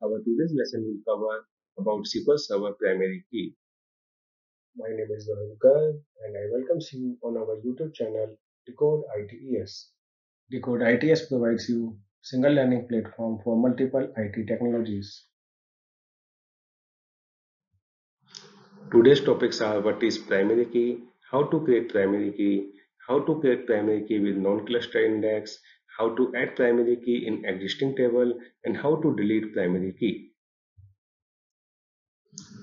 Our today's lesson will cover about SQL Server primary key. My name is Vahankar and I welcome you on our YouTube channel Decode ITES. Decode ITES provides you single learning platform for multiple IT technologies. Today's topics are what is primary key, how to create primary key, how to create primary key with non-cluster index, how to add primary key in existing table, and how to delete primary key.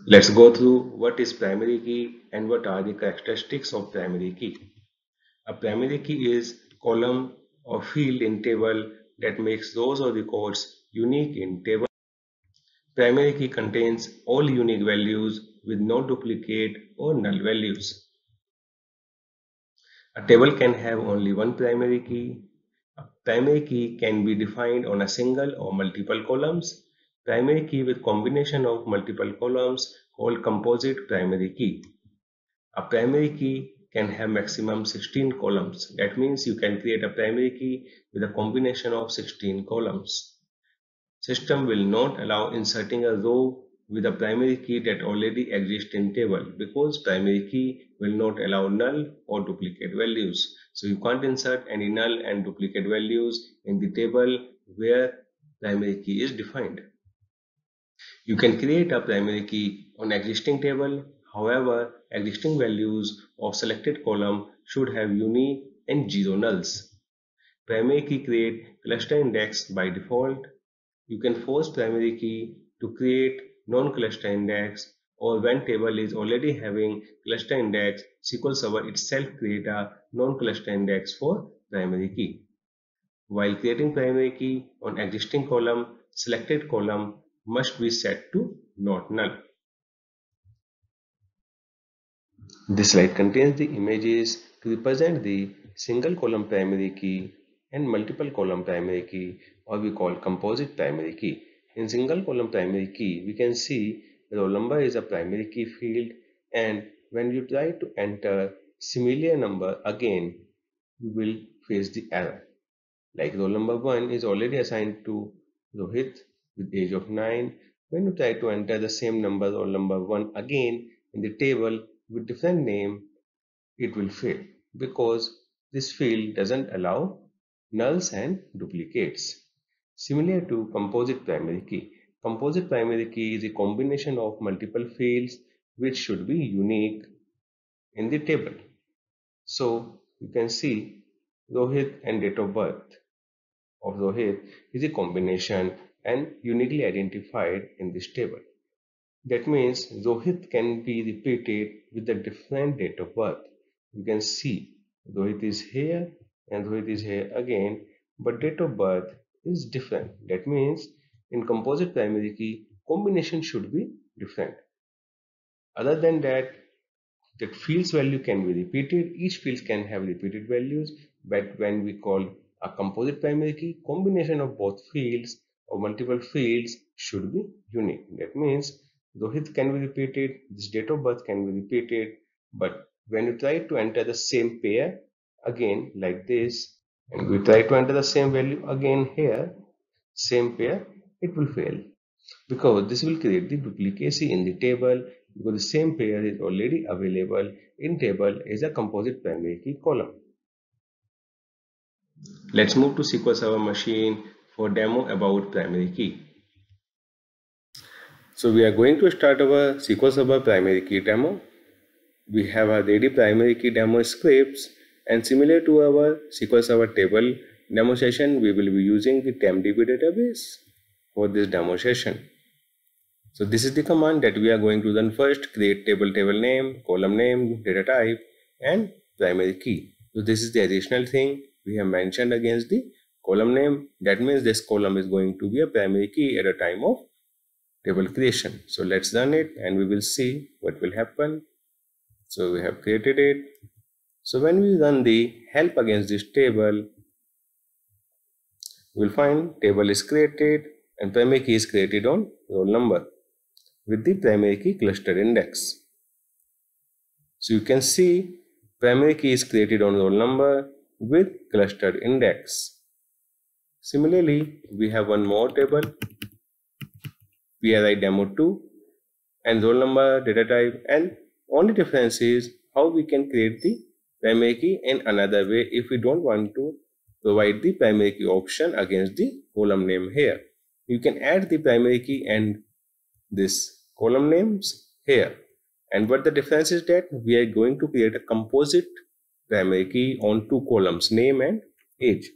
Let's go through what is primary key and what are the characteristics of primary key. A primary key is column or field in table that makes rows or records unique in table. Primary key contains all unique values with no duplicate or null values. A table can have only one primary key. A primary key can be defined on a single or multiple columns. Primary key with combination of multiple columns called composite primary key. A primary key can have maximum 16 columns. That means you can create a primary key with a combination of 16 columns. System will not allow inserting a row with a primary key that already exists in table because primary key will not allow null or duplicate values. So you can't insert any null and duplicate values in the table where primary key is defined. You can create a primary key on existing table. However, existing values of selected column should have unique and zero nulls. Primary key create cluster index by default. You can force primary key to create non-cluster index, or when table is already having cluster index, SQL Server itself create a non-cluster index for primary key. While creating primary key on existing column, selected column must be set to not null. This slide contains the images to represent the single column primary key and multiple column primary key, or we call composite primary key. In single column primary key, we can see roll number is a primary key field, and when you try to enter similar number again, you will face the error. Like roll number 1 is already assigned to Rohit with age of 9. When you try to enter the same number, roll number 1 again in the table with different name, it will fail because this field doesn't allow nulls and duplicates. Similar to composite primary key. Composite primary key is a combination of multiple fields which should be unique in the table. So you can see Rohit and date of birth of Rohit is a combination and uniquely identified in this table. That means Rohit can be repeated with a different date of birth. You can see Rohit is here and Rohit is here again, but date of birth is different. That means in composite primary key, combination should be different. Other than that, that field's value can be repeated. Each field can have repeated values, but when we call a composite primary key, combination of both fields or multiple fields should be unique. That means Rohit can be repeated, this date of birth can be repeated, but when you try to enter the same pair again like this, and we try to enter the same value again here, same pair, it will fail because this will create the duplicacy in the table because the same pair is already available in table as a composite primary key column. Let's move to SQL Server machine for demo about primary key. So we are going to start our SQL Server primary key demo. We have a ready primary key demo scripts, and similar to our SQL Server table demo session, we will be using the TempDB database for this demo session. So this is the command that we are going to run first: create table name, column name, data type, and primary key. So this is the additional thing we have mentioned against the column name. That means this column is going to be a primary key at a time of table creation. So let's run it and we will see what will happen. So we have created it. So when we run the help against this table, we will find table is created and primary key is created on roll number with the primary key cluster index. So you can see primary key is created on roll number with cluster index. Similarly, we have one more table PRI demo 2 and roll number, data type, and only difference is how we can create the primary key in another way if we don't want to provide the primary key option against the column name here. You can add the primary key and this column names here. And what the difference is that we are going to create a composite primary key on two columns, name and age.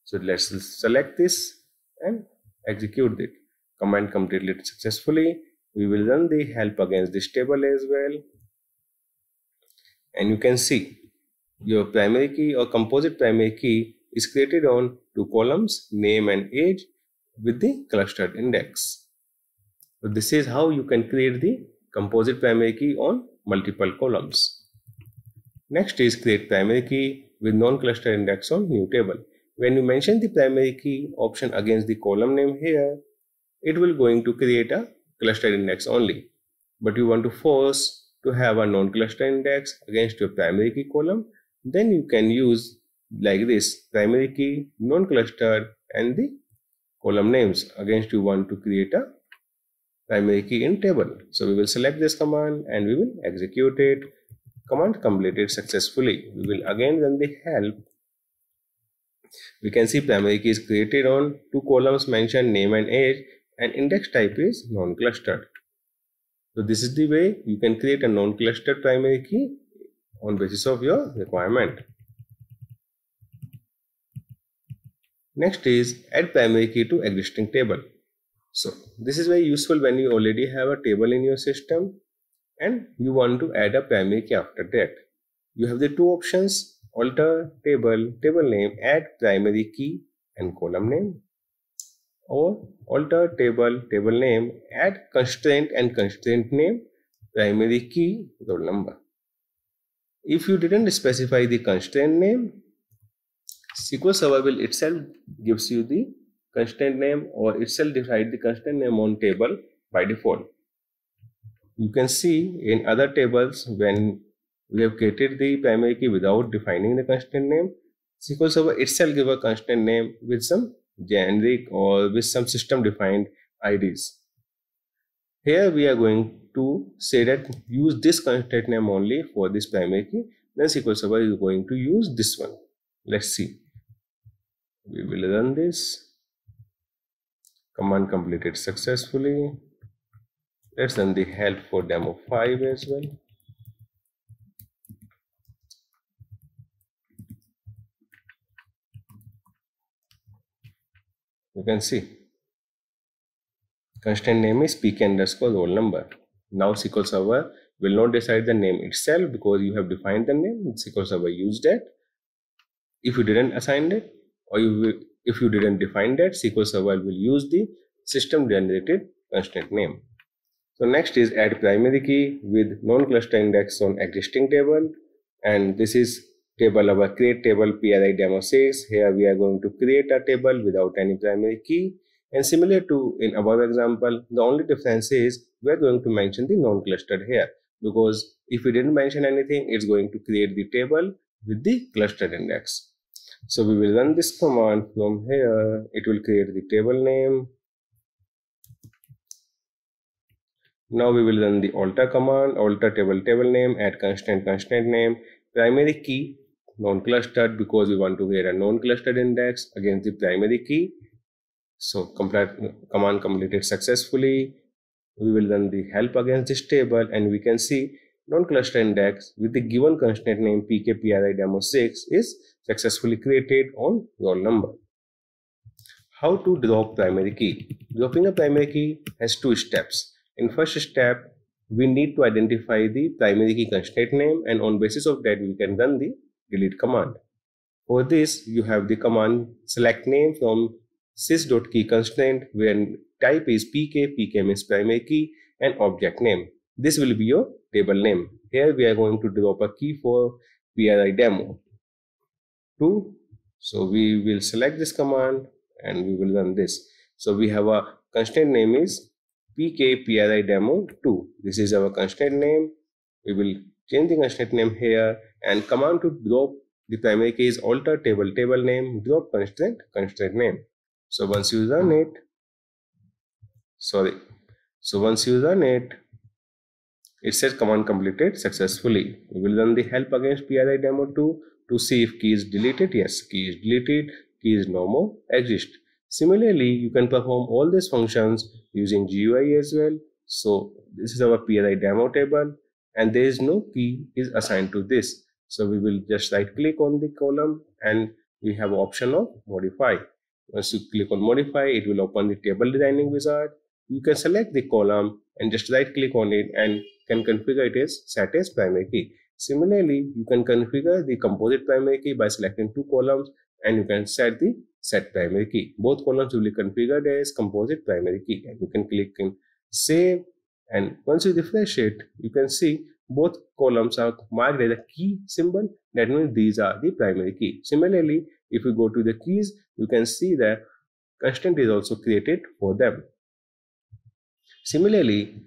So let's select this and execute it. Command completed successfully. We will run the help against this table as well. And you can see your primary key or composite primary key is created on two columns, name and age, with the clustered index. So this is how you can create the composite primary key on multiple columns. Next is create primary key with non-clustered index on new table. When you mention the primary key option against the column name here, it will going to create a clustered index only. But you want to force to have a non-clustered index against your primary key column, then you can use like this, primary key, non-clustered, and the column names against you want to create a primary key in table. So we will select this command and we will execute it. Command completed successfully. We will again run the help. We can see primary key is created on two columns mentioned name and age, and index type is non-clustered. So this is the way you can create a non-clustered primary key on basis of your requirement. Next is add primary key to existing table. So this is very useful when you already have a table in your system and you want to add a primary key after that. You have the two options, alter table, table name, add primary key and column name, or alter table, table name, add constraint and constraint name, primary key, roll number. If you didn't specify the constraint name, SQL Server will itself gives you the constraint name or itself decide the constraint name on table by default. You can see in other tables when we have created the primary key without defining the constraint name, SQL Server itself give a constraint name with some generic or with some system defined IDs. Here we are going to say that use this constraint name only for this primary key. Then SQL Server is going to use this one. Let's see. We will run this. Command completed successfully. Let's run the help for demo 5 as well. You can see constraint name is pk underscore roll number. Now SQL Server will not decide the name itself because you have defined the name. SQL Server used that. If you didn't assign it or if you didn't define that, SQL Server will use the system generated constraint name. So next is add primary key with non-cluster index on existing table, and this is table our create table PRI demo 6. Here we are going to create a table without any primary key, and similar to in above example, the only difference is we are going to mention the non-clustered here, because if we didn't mention anything, it's going to create the table with the clustered index. So we will run this command from here. It will create the table name. Now we will run the alter command, alter table, table name, add constraint, constraint name, primary key, non-clustered because we want to create a non-clustered index against the primary key. So command completed successfully. We will run the help against this table and we can see non-clustered index with the given constraint name pkpri demo 6 is successfully created on roll number. How to drop primary key? Dropping a primary key has two steps. In first step, we need to identify the primary key constraint name, and on basis of that we can run the delete command. For this, you have the command select name from sys.keyConstraint where type is pk, pk means primary key, and object name. This will be your table name. Here we are going to drop a key for PRI demo 2. So we will select this command and we will run this. So we have a constraint name is pkpri demo 2. This is our constraint name. We will change the constraint name here, and command to drop the primary key is alter table, table name, drop constraint, constraint name. So once you run it, sorry. So once you run it, it says command completed successfully. We will run the help against PRI demo 2 to see if key is deleted. Yes, key is deleted, key is no more exist. Similarly, you can perform all these functions using GUI as well. So this is our PRI demo table and there is no key is assigned to this. So we will just right click on the column and we have option of modify. Once you click on modify, it will open the table designing wizard. You can select the column and just right click on it and can configure it as set as primary key. Similarly, you can configure the composite primary key by selecting two columns and you can set the set primary key. Both columns will be configured as composite primary key and you can click in save, and once you refresh it, you can see both columns are marked as a key symbol. That means these are the primary key. Similarly, if you go to the keys, you can see that constraint is also created for them. Similarly,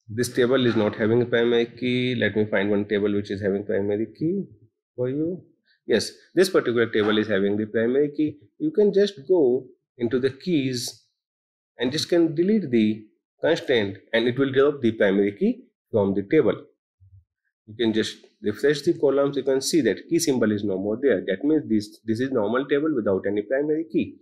this table is not having a primary key. Let me find one table which is having primary key for you. Yes, this particular table is having the primary key. You can just go into the keys and just can delete the constraint and it will drop the primary key from the table. You can just refresh the columns. You can see that key symbol is no more there. That means this is normal table without any primary key.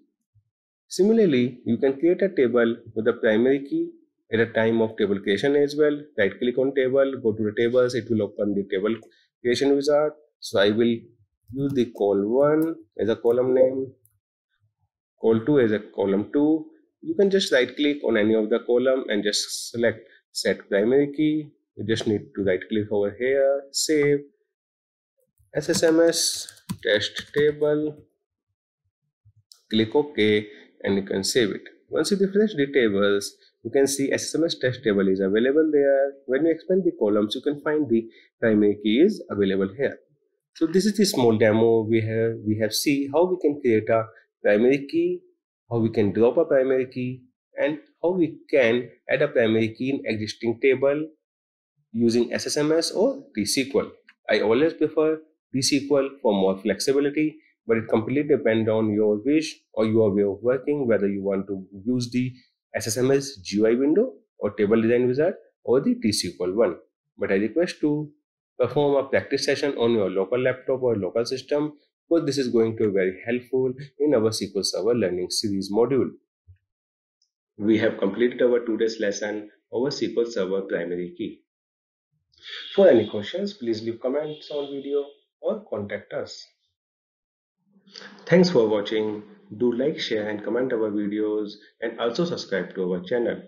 Similarly, you can create a table with a primary key at a time of table creation as well. Right click on table, go to the tables, it will open the table creation wizard. So I will use the col1 as a column name, col2 as a column 2. You can just right click on any of the column and just select set primary key. You just need to right click over here, save, SSMS test table, click OK, and you can save it. Once you refresh the tables, you can see SSMS test table is available there. When you expand the columns, you can find the primary key is available here. So this is the small demo we have see how we can create a primary key, how we can drop a primary key, and how we can add a primary key in existing table using SSMS or T-SQL. I always prefer T-SQL for more flexibility, but it completely depends on your wish or your way of working, whether you want to use the SSMS GUI window or table design wizard or the T-SQL one. But I request to perform a practice session on your local laptop or local system, because this is going to be very helpful in our SQL Server Learning Series module. We have completed our today's lesson over SQL Server primary key. For any questions, please leave comments on video or contact us. Thanks for watching. Do like, share and comment our videos and also subscribe to our channel.